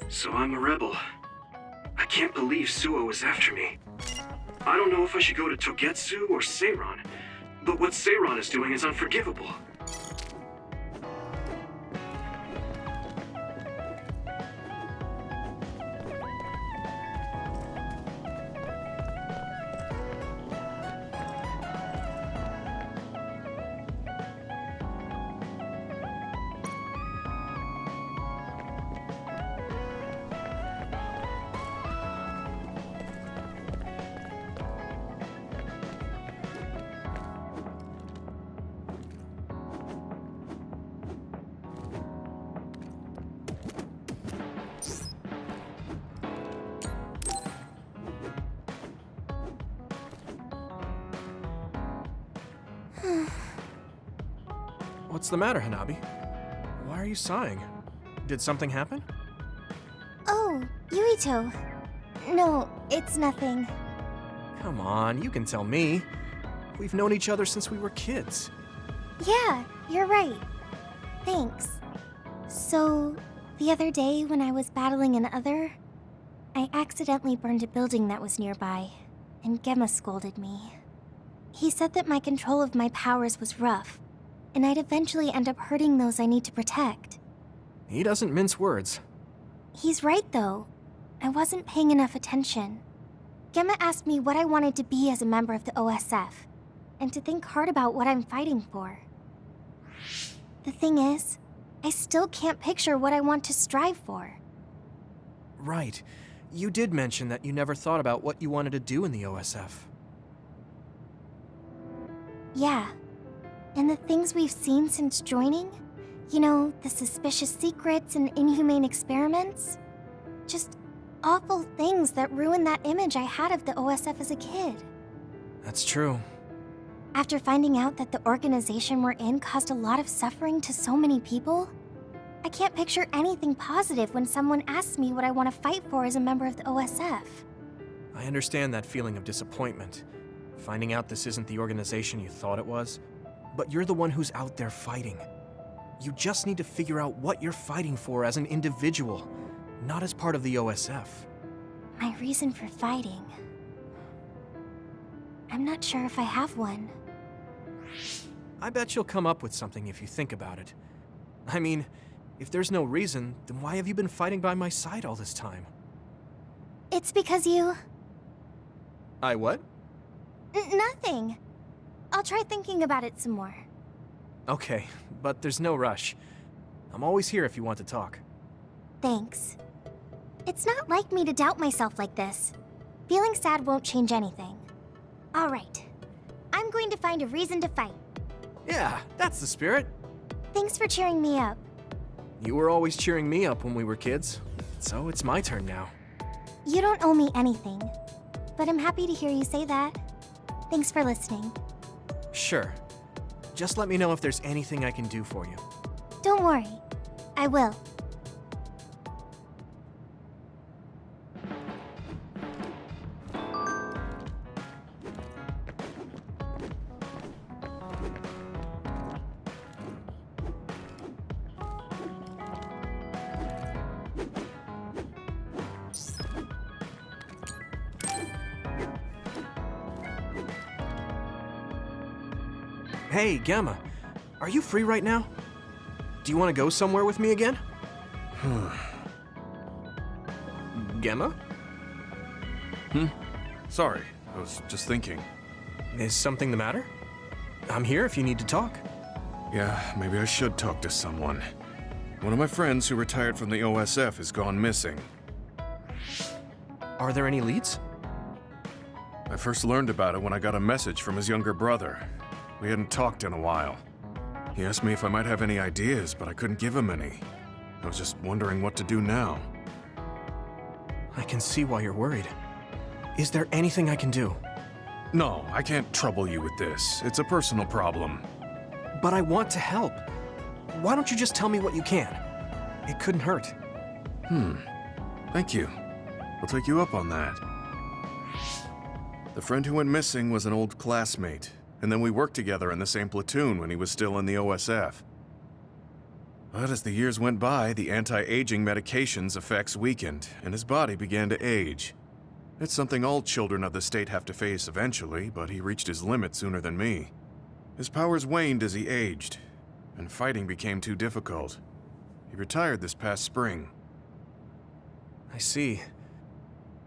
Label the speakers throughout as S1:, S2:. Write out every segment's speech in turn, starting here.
S1: So I'm a rebel. I can't believe Suo is after me. I don't know if I should go to Togetsu or Seiron, but what Seiron is doing is unforgivable.
S2: What's the matter, Hanabi? Why are you sighing? Did something happen?
S3: Oh, Yuito. No, it's nothing.
S2: Come on, you can tell me. We've known each other since we were kids.
S3: Yeah, you're right. Thanks. So, the other day when I was battling an other, I accidentally burned a building that was nearby, and Gemma scolded me. He said that my control of my powers was rough, and I'd eventually end up hurting those I need to protect.
S2: He doesn't mince words.
S3: He's right, though. I wasn't paying enough attention. Gemma asked me what I wanted to be as a member of the OSF, and to think hard about what I'm fighting for. The thing is, I still can't picture what I want to strive for.
S2: Right. You did mention that you never thought about what you wanted to do in the OSF.
S3: Yeah. And the things we've seen since joining? You know, the suspicious secrets and inhumane experiments? Just awful things that ruined that image I had of the OSF as a kid.
S2: That's true.
S3: After finding out that the organization we're in caused a lot of suffering to so many people, I can't picture anything positive when someone asks me what I want to fight for as a member of the OSF.
S2: I understand that feeling of disappointment. Finding out this isn't the organization you thought it was. But you're the one who's out there fighting. You just need to figure out what you're fighting for as an individual, not as part of the OSF.
S3: My reason for fighting... I'm not sure if I have one.
S2: I bet you'll come up with something if you think about it. I mean, if there's no reason, then why have you been fighting by my side all this time?
S3: It's because you...
S2: I what?
S3: Nothing. I'll try thinking about it some more.
S2: Okay, but there's no rush. I'm always here if you want to talk.
S3: Thanks. It's not like me to doubt myself like this. Feeling sad won't change anything. All right. I'm going to find a reason to fight.
S2: Yeah, that's the spirit.
S3: Thanks for cheering me up.
S2: You were always cheering me up when we were kids, so it's my turn now.
S3: You don't owe me anything, but I'm happy to hear you say that. Thanks for listening.
S2: Sure. Just let me know if there's anything I can do for you.
S3: Don't worry. I will.
S2: Hey, Gamma. Are you free right now? Do you want to go somewhere with me again? Gemma?
S4: Sorry, I was just thinking.
S2: Is something the matter? I'm here if you need to talk.
S4: Yeah, maybe I should talk to someone. One of my friends who retired from the OSF has gone missing.
S2: Are there any leads?
S4: I first learned about it when I got a message from his younger brother. We hadn't talked in a while. He asked me if I might have any ideas, but I couldn't give him any. I was just wondering what to do now.
S2: I can see why you're worried. Is there anything I can do?
S4: No, I can't trouble you with this. It's a personal problem.
S2: But I want to help. Why don't you just tell me what you can? It couldn't hurt.
S4: Thank you. I'll take you up on that. The friend who went missing was an old classmate, and then we worked together in the same platoon when he was still in the OSF. But as the years went by, the anti-aging medication's effects weakened, and his body began to age. It's something all children of the state have to face eventually, but he reached his limit sooner than me. His powers waned as he aged, and fighting became too difficult. He retired this past spring.
S2: I see.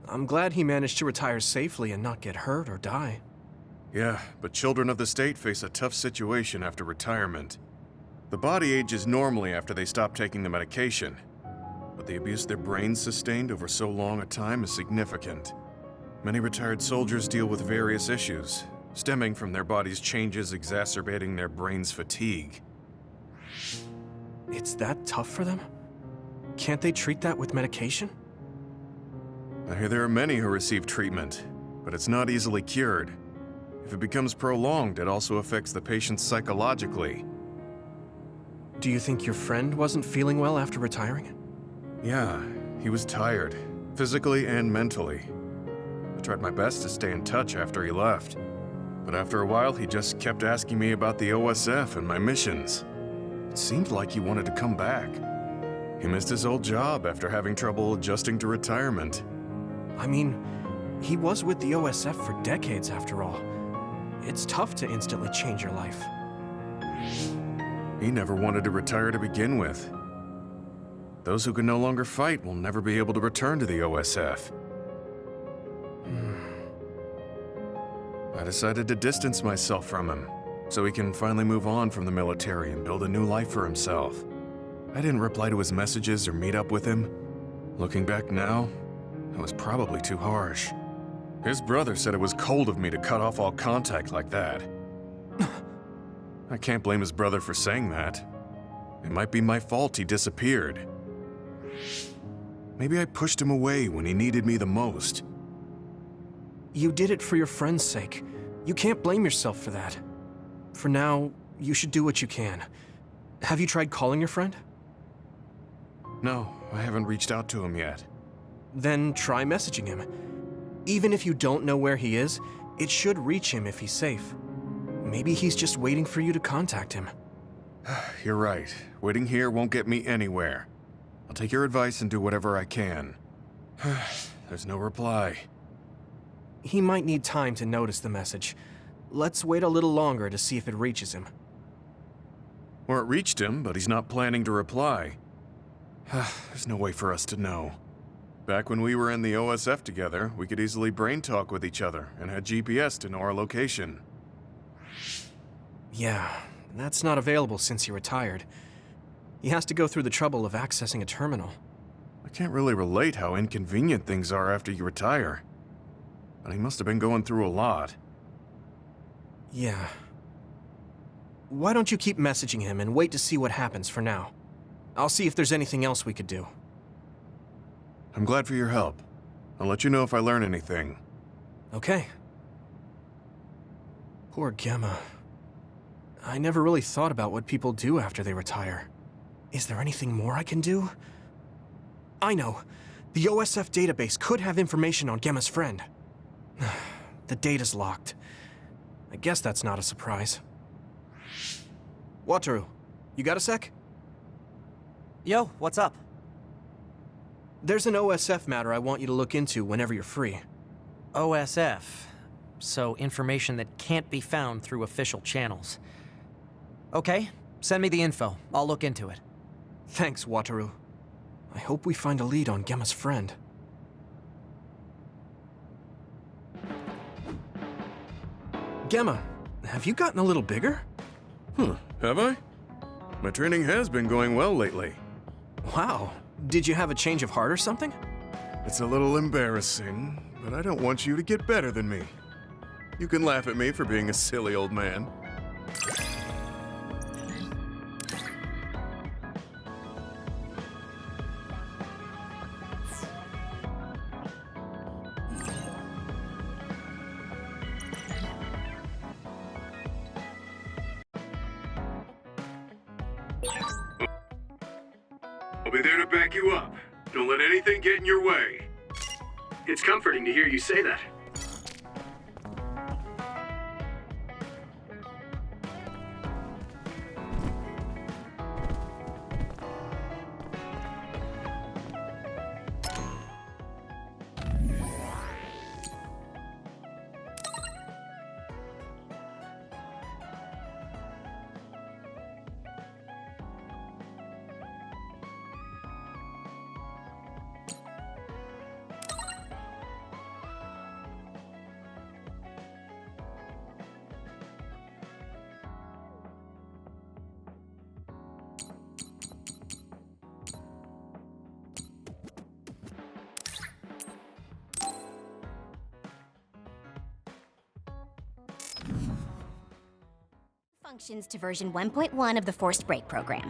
S2: I'm glad he managed to retire safely and not get hurt or die.
S4: Yeah, but children of the state face a tough situation after retirement. The body ages normally after they stop taking the medication, but the abuse their brains sustained over so long a time is significant. Many retired soldiers deal with various issues, stemming from their body's changes exacerbating their brain's fatigue.
S2: It's that tough for them? Can't they treat that with medication?
S4: I hear there are many who receive treatment, but it's not easily cured. If it becomes prolonged, it also affects the patient psychologically.
S2: Do you think your friend wasn't feeling well after retiring?
S4: Yeah, he was tired, physically and mentally. I tried my best to stay in touch after he left, but after a while he just kept asking me about the OSF and my missions. It seemed like he wanted to come back. He missed his old job after having trouble adjusting to retirement.
S2: I mean, he was with the OSF for decades after all. It's tough to instantly change your life.
S4: He never wanted to retire to begin with. Those who can no longer fight will never be able to return to the OSF. I decided to distance myself from him, so he can finally move on from the military and build a new life for himself. I didn't reply to his messages or meet up with him. Looking back now, I was probably too harsh. His brother said it was cold of me to cut off all contact like that. I can't blame his brother for saying that. It might be my fault he disappeared. Maybe I pushed him away when he needed me the most.
S2: You did it for your friend's sake. You can't blame yourself for that. For now, you should do what you can. Have you tried calling your friend?
S4: No, I haven't reached out to him yet.
S2: Then try messaging him. Even if you don't know where he is, it should reach him if he's safe. Maybe he's just waiting for you to contact him.
S4: You're right. Waiting here won't get me anywhere. I'll take your advice and do whatever I can. There's no reply.
S2: He might need time to notice the message. Let's wait a little longer to see if it reaches him.
S4: Or it reached him, but he's not planning to reply. There's no way for us to know. Back when we were in the OSF together, we could easily brain talk with each other and had GPS to know our location.
S2: Yeah, that's not available since he retired. He has to go through the trouble of accessing a terminal.
S4: I can't really relate how inconvenient things are after you retire. But he must have been going through a lot.
S2: Yeah. Why don't you keep messaging him and wait to see what happens for now? I'll see if there's anything else we could do.
S4: I'm glad for your help. I'll let you know if I learn anything.
S2: Okay. Poor Gemma. I never really thought about what people do after they retire. Is there anything more I can do? I know. The OSF database could have information on Gemma's friend. The data's locked. I guess that's not a surprise. Wataru, you got a sec?
S5: Yo, what's up?
S2: There's an OSF matter I want you to look into whenever you're free.
S5: OSF. So information that can't be found through official channels. Okay, send me the info. I'll look into it.
S2: Thanks, Wataru. I hope we find a lead on Gemma's friend. Gemma, have you gotten a little bigger?
S4: Have I? My training has been going well lately.
S2: Wow. Did you have a change of heart or something?
S4: It's a little embarrassing, but I don't want you to get better than me. You can laugh at me for being a silly old man.
S1: I'll be there to back you up. Don't let anything get in your way. It's comforting to hear you say that.
S6: functions to version 1.1 of the Forced Break program.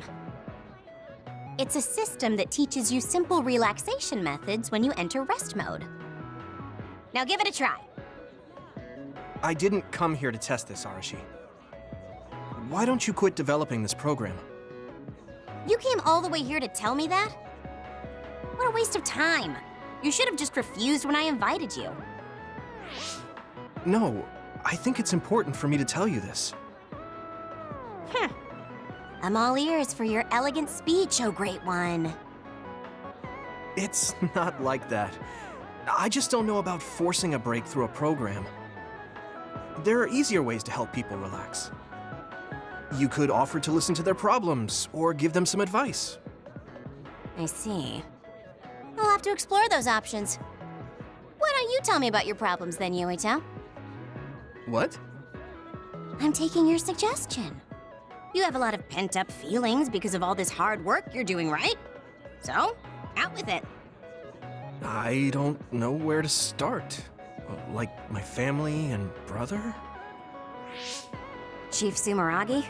S6: It's a system that teaches you simple relaxation methods when you enter rest mode. Now give it a try.
S2: I didn't come here to test this, Arashi. Why don't you quit developing this program?
S6: You came all the way here to tell me that? What a waste of time. You should have just refused when I invited you.
S2: No, I think it's important for me to tell you this.
S6: I'm all ears for your elegant speech, oh great one.
S2: It's not like that. I just don't know about forcing a break through a program. There are easier ways to help people relax. You could offer to listen to their problems, or give them some advice.
S6: I see. I'll have to explore those options. Why don't you tell me about your problems then, Yuito?
S2: What?
S6: I'm taking your suggestion. You have a lot of pent-up feelings because of all this hard work you're doing, right? So, out with it.
S2: I don't know where to start. Like my family and brother?
S6: Chief Sumeragi?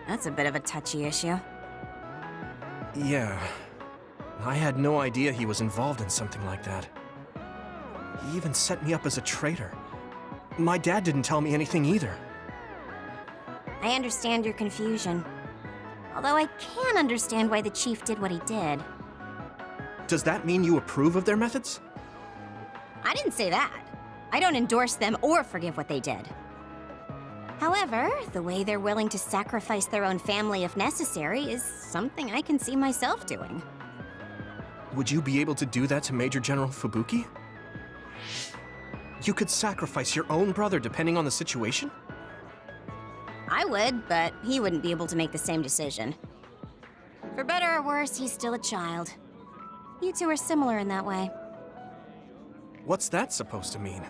S6: That's a bit of a touchy issue.
S2: Yeah. I had no idea he was involved in something like that. He even set me up as a traitor. My dad didn't tell me anything either.
S6: I understand your confusion. Although I can understand why the chief did what he did.
S2: Does that mean you approve of their methods?
S6: I didn't say that. I don't endorse them or forgive what they did. However, the way they're willing to sacrifice their own family if necessary is something I can see myself doing.
S2: Would you be able to do that to Major General Fubuki? You could sacrifice your own brother depending on the situation?
S6: I would, but he wouldn't be able to make the same decision. For better or worse, he's still a child. You two are similar in that way.
S2: What's that supposed to mean?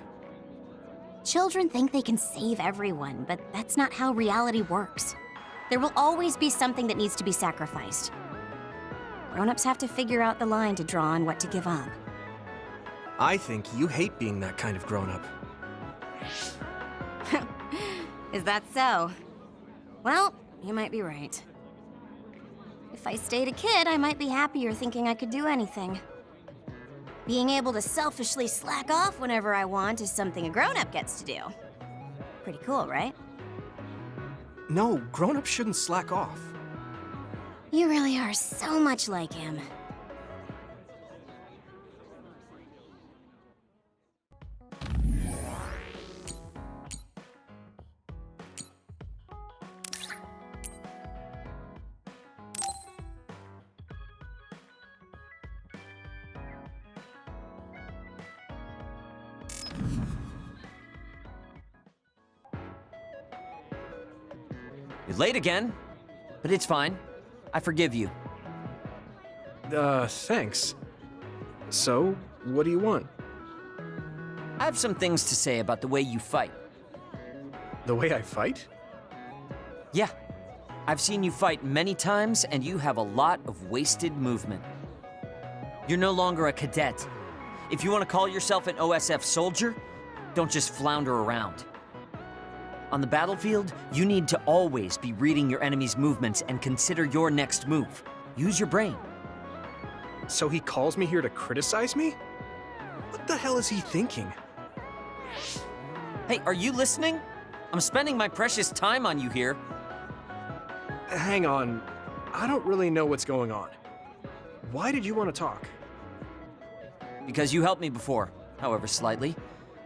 S6: Children think they can save everyone, but that's not how reality works. There will always be something that needs to be sacrificed. Grown-ups have to figure out the line to draw on what to give up.
S2: I think you hate being that kind of grown-up.
S6: Is that so? Well, you might be right. If I stayed a kid, I might be happier thinking I could do anything. Being able to selfishly slack off whenever I want is something a grown-up gets to do. Pretty cool, right?
S2: No, grown-ups shouldn't slack off.
S6: You really are so much like him.
S7: You're late again, but it's fine. I forgive you.
S2: Thanks. So, what do you want?
S7: I have some things to say about the way you fight.
S2: The way I fight?
S7: Yeah, I've seen you fight many times, and you have a lot of wasted movement. You're no longer a cadet. If you want to call yourself an OSF soldier, don't just flounder around. On the battlefield, you need to always be reading your enemy's movements and consider your next move. Use your brain.
S2: So he calls me here to criticize me? What the hell is he thinking?
S7: Hey, are you listening? I'm spending my precious time on you here.
S2: Hang on. I don't really know what's going on. Why did you want to talk?
S7: Because you helped me before, however slightly.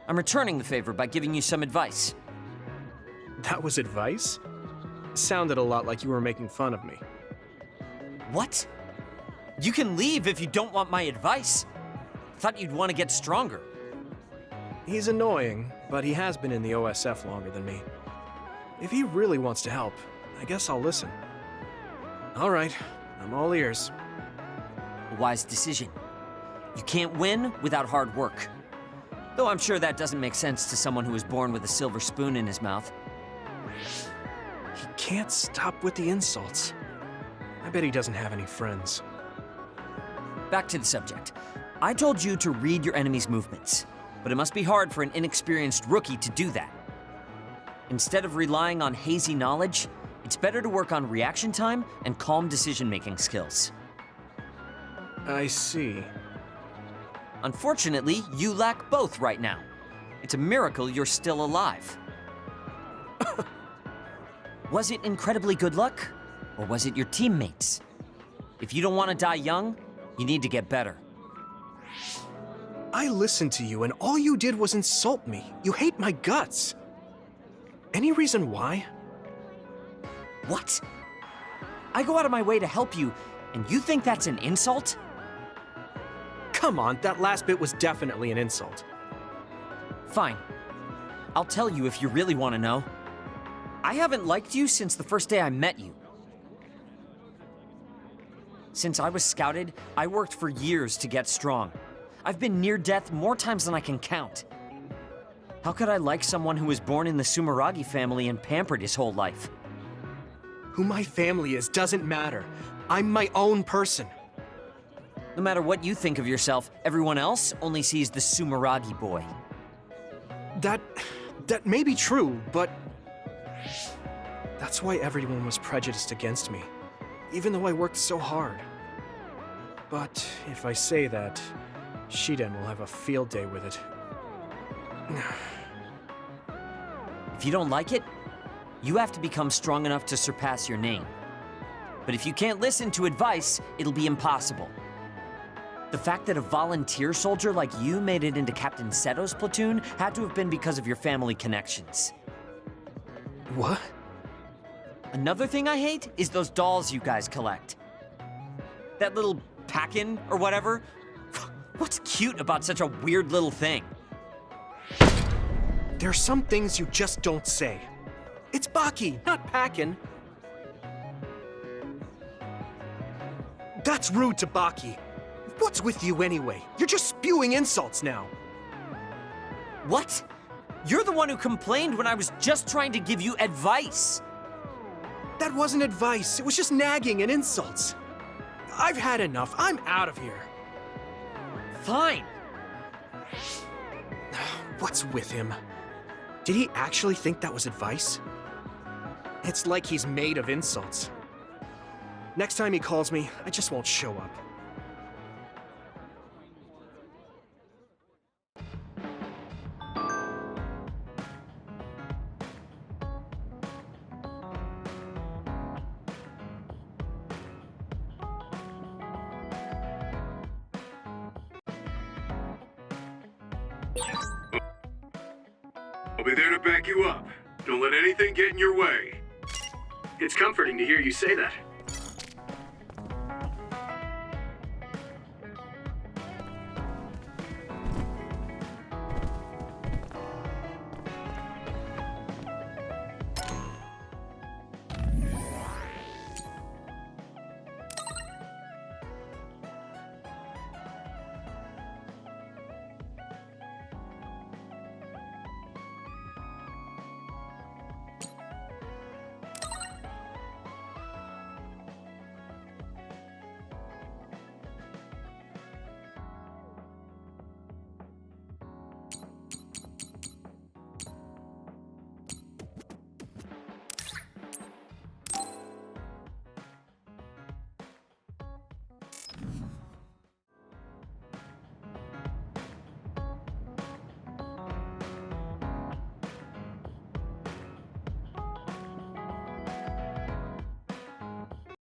S7: I'm returning the favor by giving you some advice.
S2: That was advice? Sounded a lot like you were making fun of me.
S7: What? You can leave if you don't want my advice. Thought you'd want to get stronger.
S2: He's annoying, but he has been in the OSF longer than me. If he really wants to help, I guess I'll listen. All right, I'm all ears.
S7: A wise decision. You can't win without hard work. Though I'm sure that doesn't make sense to someone who was born with a silver spoon in his mouth.
S2: He can't stop with the insults. I bet he doesn't have any friends.
S7: Back to the subject. I told you to read your enemy's movements, but it must be hard for an inexperienced rookie to do that. Instead of relying on hazy knowledge, It's better to work on reaction time and calm decision-making skills.
S2: I see.
S7: Unfortunately, you lack both right now. It's a miracle you're still alive. Was it incredibly good luck? Or was it your teammates? If you don't want to die young, you need to get better.
S2: I listened to you and all you did was insult me. You hate my guts. Any reason why?
S7: What? I go out of my way to help you, and you think that's an insult?
S2: Come on, that last bit was definitely an insult.
S7: Fine. I'll tell you if you really want to know. I haven't liked you since the first day I met you. Since I was scouted, I worked for years to get strong. I've been near death more times than I can count. How could I like someone who was born in the Sumeragi family and pampered his whole life?
S2: Who my family is doesn't matter. I'm my own person.
S7: No matter what you think of yourself, everyone else only sees the Sumeragi boy.
S2: That may be true, but that's why everyone was prejudiced against me, even though I worked so hard. But if I say that, Shiden will have a field day with it.
S7: If you don't like it, you have to become strong enough to surpass your name. But if you can't listen to advice, it'll be impossible. The fact that a volunteer soldier like you made it into Captain Seto's platoon had to have been because of your family connections.
S2: What?
S7: Another thing I hate is those dolls you guys collect. That little pack-in or whatever. What's cute about such a weird little thing?
S2: There's some things you just don't say. It's Baki, not Packin. That's rude to Baki. What's with you anyway? You're just spewing insults now.
S7: What? You're the one who complained when I was just trying to give you advice.
S2: That wasn't advice. It was just nagging and insults. I've had enough. I'm out of here.
S7: Fine.
S2: What's with him? Did he actually think that was advice? It's like he's made of insults. Next time he calls me, I just won't show up.
S1: I'll be there to back you up. Don't let anything get in your way. It's comforting to hear you say that.